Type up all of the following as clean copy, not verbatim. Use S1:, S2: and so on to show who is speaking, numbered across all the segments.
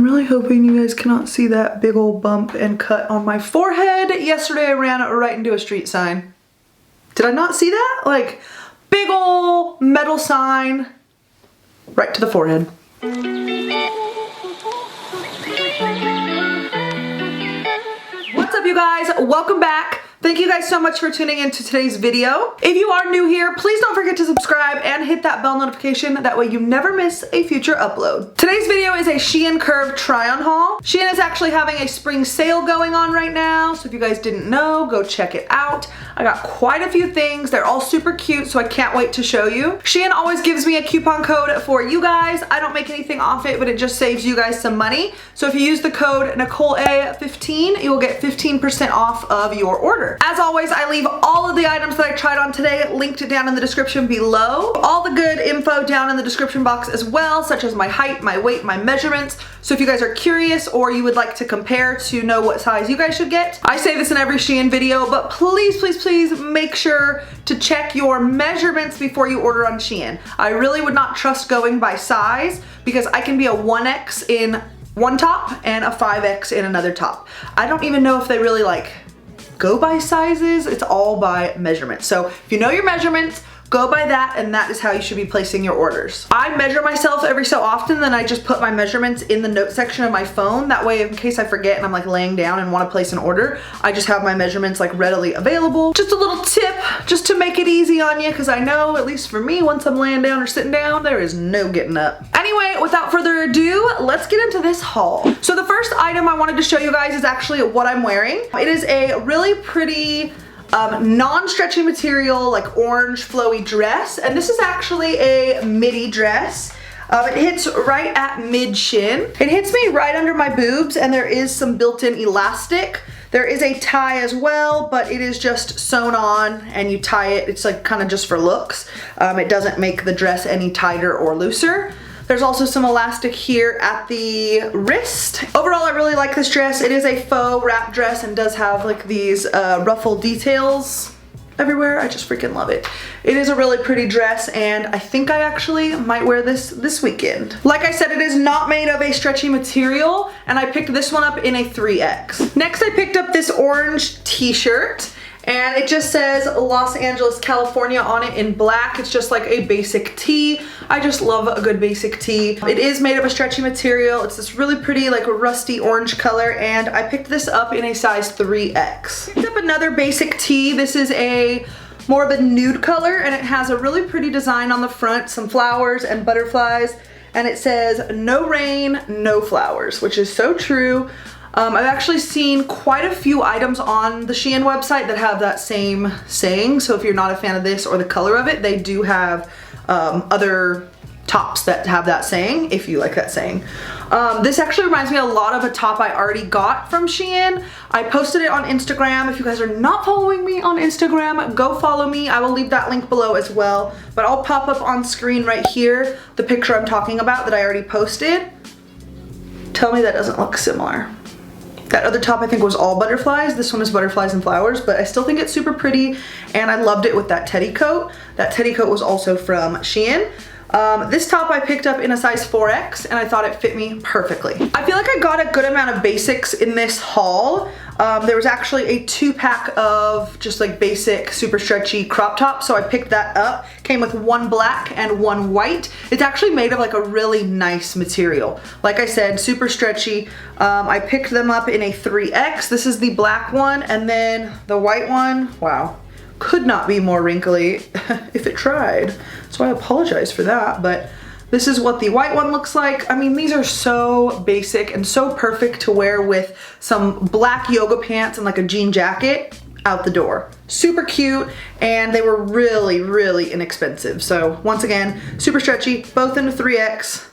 S1: really hoping you guys cannot see that big old bump and cut on my forehead. Yesterday I ran right into a street sign. Did I not see that? Like, big old metal sign right to the forehead. What's up, you guys? Welcome back. Thank you guys so much for tuning into today's video. If you are new here, please don't forget to subscribe and hit that bell notification. That way you never miss a future upload. Today's video is a Shein Curve try-on haul. Shein is actually having a spring sale going on right now, so if you guys didn't know, go check it out. I got quite a few things. They're all super cute, so I can't wait to show you. Shein always gives me a coupon code for you guys. I don't make anything off it, but it just saves you guys some money. So if you use the code NicoleA15, you will get 15% off of your order. As always, I leave all of the items that I tried on today linked down in the description below. All the good info down in the description box as well, such as my height, my weight, my measurements. So if you guys are curious or you would like to compare to know what size you guys should get, I say this in every Shein video, but please, please, please make sure to check your measurements before you order on Shein. I really would not trust going by size because I can be a 1X in one top and a 5X in another top. I don't even know if they really like go by sizes. It's all by measurements. So if you know your measurements, go by that, and that is how you should be placing your orders. I measure myself every so often, then I just put my measurements in the note section of my phone. That way, in case I forget and I'm like laying down and want to place an order, I just have my measurements like readily available. Just a little tip, just to make it easy on you, because I know, at least for me, once I'm laying down or sitting down, there is no getting up. Anyway, without further ado, let's get into this haul. So the first item I wanted to show you guys is actually what I'm wearing. It is a really pretty non-stretchy material, like orange flowy dress, and this is actually a midi dress. It hits right at mid-shin. It hits me right under my boobs, and there is some built-in elastic. There is a tie as well, but it is just sewn on and you tie it. It's like kind of just for looks. It doesn't make the dress any tighter or looser. There's also some elastic here at the wrist. Overall, I really like this dress. It is a faux wrap dress and does have like these ruffle details everywhere. I just freaking love it. It is a really pretty dress, and I think I actually might wear this weekend. Like I said, it is not made of a stretchy material, and I picked this one up in a 3X. Next, I picked up this orange t-shirt. And it just says Los Angeles, California on it in black. It's just like a basic tee. I just love a good basic tee. It is made of a stretchy material. It's this really pretty like rusty orange color, and I picked this up in a size 3X. Picked up another basic tee. This is a more of a nude color, and it has a really pretty design on the front, some flowers and butterflies, and it says no rain, no flowers, which is so true. I've actually seen quite a few items on the Shein website that have that same saying, so if you're not a fan of this or the color of it, they do have other tops that have that saying, if you like that saying. This actually reminds me a lot of a top I already got from Shein. I posted it on Instagram. If you guys are not following me on Instagram, go follow me. I will leave that link below as well, but I'll pop up on screen right here the picture I'm talking about that I already posted. Tell me that doesn't look similar. That other top I think was all butterflies. This one is butterflies and flowers, but I still think it's super pretty, and I loved it with that teddy coat. That teddy coat was also from Shein. This top I picked up in a size 4X, and I thought it fit me perfectly. I feel like I got a good amount of basics in this haul. There was actually a 2-pack of just like basic super stretchy crop tops, so I picked that up. Came with one black and one white. It's actually made of like a really nice material. Like I said, super stretchy. I picked them up in a 3X. This is the black one, and then the white one, wow, could not be more wrinkly if it tried. So I apologize for that, but this is what the white one looks like. I mean, these are so basic and so perfect to wear with some black yoga pants and like a jean jacket out the door. Super cute, and they were really, really inexpensive. So once again, super stretchy, both in a 3X.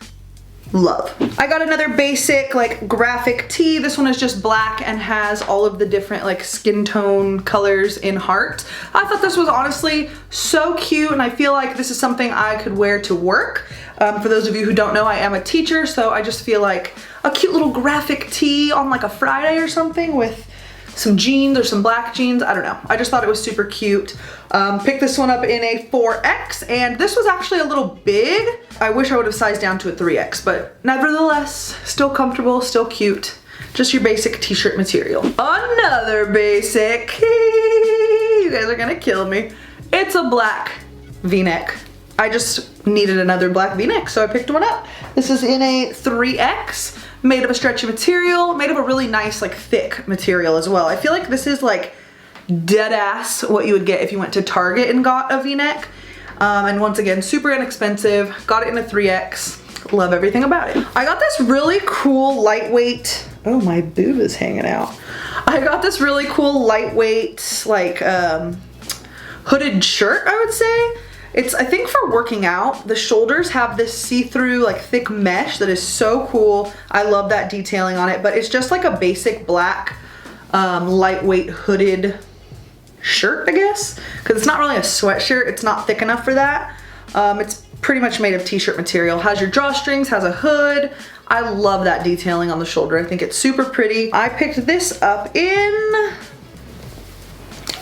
S1: Love. I got another basic like graphic tee. This one is just black and has all of the different like skin tone colors in heart. I thought this was honestly so cute, and I feel like this is something I could wear to work. For those of you who don't know, I am a teacher, so I just feel like a cute little graphic tee on like a Friday or something with some jeans or some black jeans. I don't know. I just thought it was super cute. Picked this one up in a 4X, and this was actually a little big. I wish I would have sized down to a 3X, but nevertheless, still comfortable, still cute. Just your basic t-shirt material. Another basic, you guys are gonna kill me. It's a black V-neck. I just needed another black V-neck, so I picked one up. This is in a 3X, made of a stretchy material, made of a really nice, like, thick material as well. I feel like this is like dead ass what you would get if you went to Target and got a V-neck. And once again, super inexpensive. Got it in a 3X. Love everything about it. I got this really cool lightweight, oh, my boob is hanging out. I got this really cool lightweight, like, hooded shirt, I would say. It's, I think, for working out. The shoulders have this see-through, like, thick mesh that is so cool. I love that detailing on it, but it's just like a basic black, lightweight hooded shirt, I guess, because it's not really a sweatshirt. It's not thick enough for that. It's pretty much made of t-shirt material. Has your drawstrings, has a hood. I love that detailing on the shoulder. I think it's super pretty. I picked this up in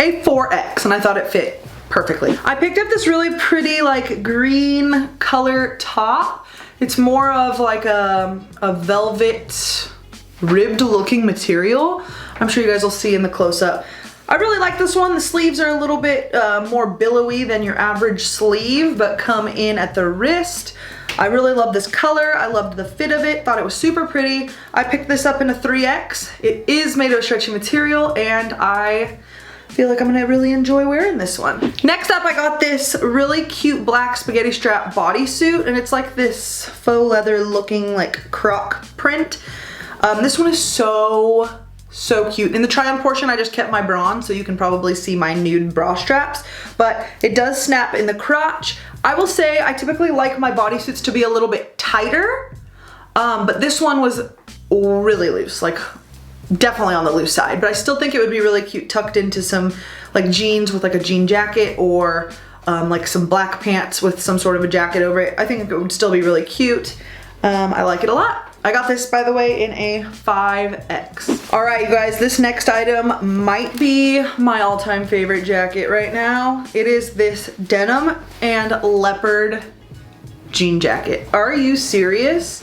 S1: a 4X, and I thought it fit perfectly. I picked up this really pretty, like, green color top. It's more of like a velvet ribbed looking material. I'm sure you guys will see in the close-up. I really like this one. The sleeves are a little bit more billowy than your average sleeve, but come in at the wrist. I really love this color. I loved the fit of it. Thought it was super pretty. I picked this up in a 3X. It is made of a stretchy material, and I feel like I'm gonna really enjoy wearing this one. Next up, I got this really cute black spaghetti strap bodysuit, and it's like this faux leather looking, like, croc print. This one is so cute. In the try-on portion, I just kept my bra on, so you can probably see my nude bra straps, but it does snap in the crotch. I will say I typically like my bodysuits to be a little bit tighter, but this one was really loose, like, definitely on the loose side, but I still think it would be really cute tucked into some, like, jeans with, like, a jean jacket, or like some black pants with some sort of a jacket over it. I think it would still be really cute. I like it a lot. I got this, by the way, in a 5X. All right, you guys, this next item might be my all-time favorite jacket right now. It is this denim and leopard jean jacket. Are you serious?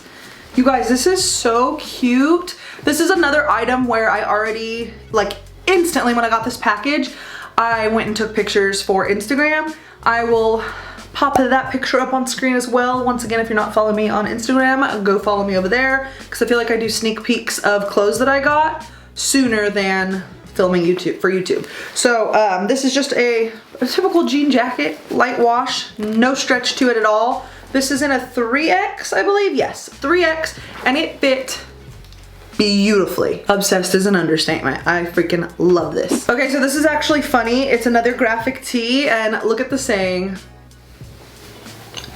S1: You guys, this is so cute. This is another item where I already, like, instantly when I got this package, I went and took pictures for Instagram. I will pop that picture up on screen as well. Once again, if you're not following me on Instagram, go follow me over there, because I feel like I do sneak peeks of clothes that I got sooner than filming for YouTube. So this is just a typical jean jacket, light wash, no stretch to it at all. This is in a 3X, I believe. Yes, 3X, and it fit beautifully. Obsessed is an understatement. I freaking love this. Okay, so this is actually funny. It's another graphic tee, and look at the saying.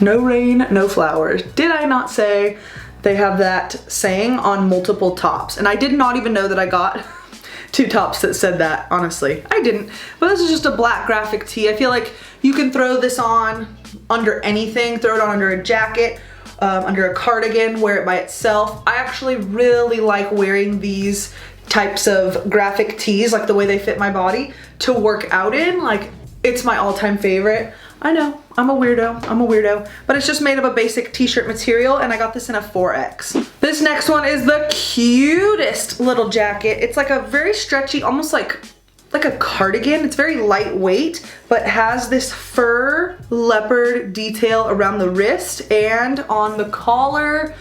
S1: No rain, no flowers. Did I not say they have that saying on multiple tops? And I did not even know that I got 2 tops that said that, honestly. I didn't. But this is just a black graphic tee. I feel like you can throw this on under anything. Throw it on under a jacket, under a cardigan, wear it by itself. I actually really like wearing these types of graphic tees, like the way they fit my body, to work out in. Like, it's my all-time favorite. I know, I'm a weirdo, but it's just made of a basic t-shirt material, and I got this in a 4X. This next one is the cutest little jacket. It's like a very stretchy, almost like a cardigan. It's very lightweight, but has this fur leopard detail around the wrist and on the collar.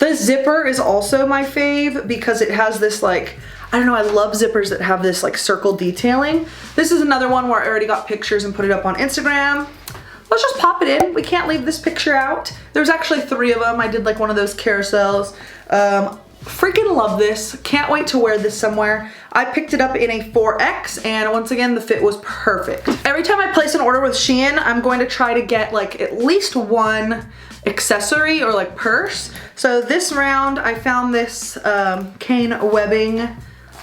S1: The zipper is also my fave because it has this, like, I don't know, I love zippers that have this, like, circle detailing. This is another one where I already got pictures and put it up on Instagram. Let's just pop it in. We can't leave this picture out. There's actually 3 of them. I did, like, one of those carousels. Freaking love this. Can't wait to wear this somewhere. I picked it up in a 4X, and once again, the fit was perfect. Every time I place an order with Shein, I'm going to try to get, like, at least one accessory or, like, purse. So this round, I found this cane webbing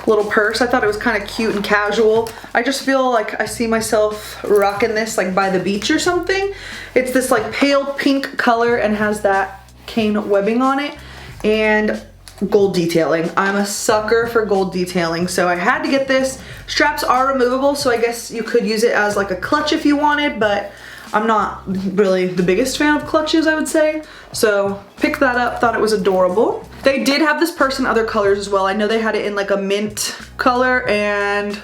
S1: little purse. I thought it was kind of cute and casual. I just feel like I see myself rocking this, like, by the beach or something. It's this, like, pale pink color and has that cane webbing on it. And gold detailing. I'm a sucker for gold detailing, so I had to get this. Straps are removable, so I guess you could use it as like a clutch if you wanted, but I'm not really the biggest fan of clutches, I would say. So picked that up, thought it was adorable. They did have this purse in other colors as well. I know they had it in like a mint color and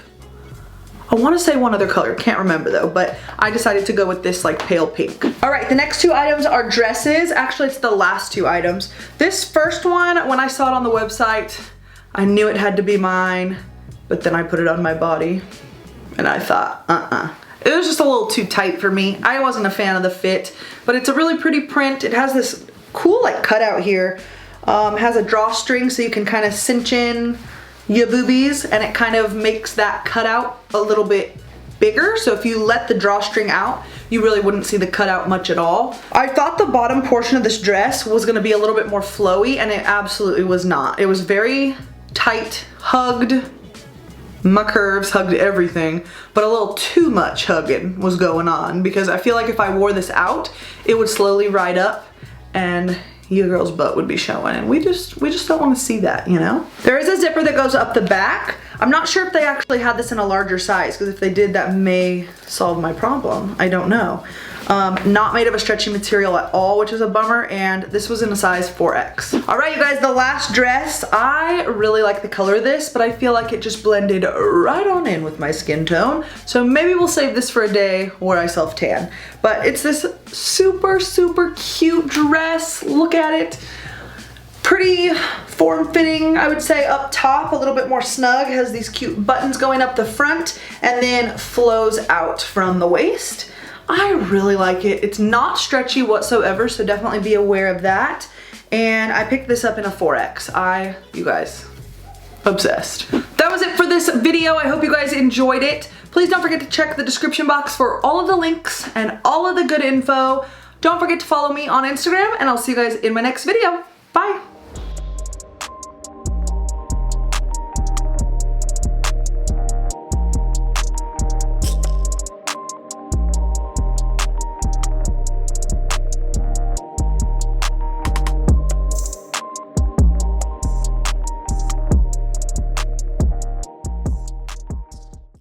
S1: I want to say one other color, can't remember though, but I decided to go with this like pale pink. All right, the next two items are dresses. Actually, it's the last two items. This first one, when I saw it on the website, I knew it had to be mine, but then I put it on my body and I thought, It was just a little too tight for me. I wasn't a fan of the fit, but it's a really pretty print. It has this cool like cutout here. Has a drawstring so you can kind of cinch in your boobies, and it kind of makes that cutout a little bit bigger. So if you let the drawstring out, you really wouldn't see the cutout much at all. I thought the bottom portion of this dress was gonna be a little bit more flowy, and it absolutely was not. It was very tight, hugged. My curves hugged everything, but a little too much hugging was going on because I feel like if I wore this out, it would slowly ride up and your girl's butt would be showing, and we just don't want to see that, you know? There is a zipper that goes up the back. I'm not sure if they actually had this in a larger size, because if they did, that may solve my problem. I don't know. Not made of a stretchy material at all, which is a bummer, and this was in a size 4X. All right, you guys, the last dress. I really like the color of this, but I feel like it just blended right on in with my skin tone. So maybe we'll save this for a day where I self-tan. But it's this super, super cute dress. Look at it. Pretty form-fitting, I would say, up top, a little bit more snug, has these cute buttons going up the front, and then flows out from the waist. I really like it. It's not stretchy whatsoever, so definitely be aware of that. And I picked this up in a 4X. You guys, obsessed. That was it for this video. I hope you guys enjoyed it. Please don't forget to check the description box for all of the links and all of the good info. Don't forget to follow me on Instagram, and I'll see you guys in my next video. Bye.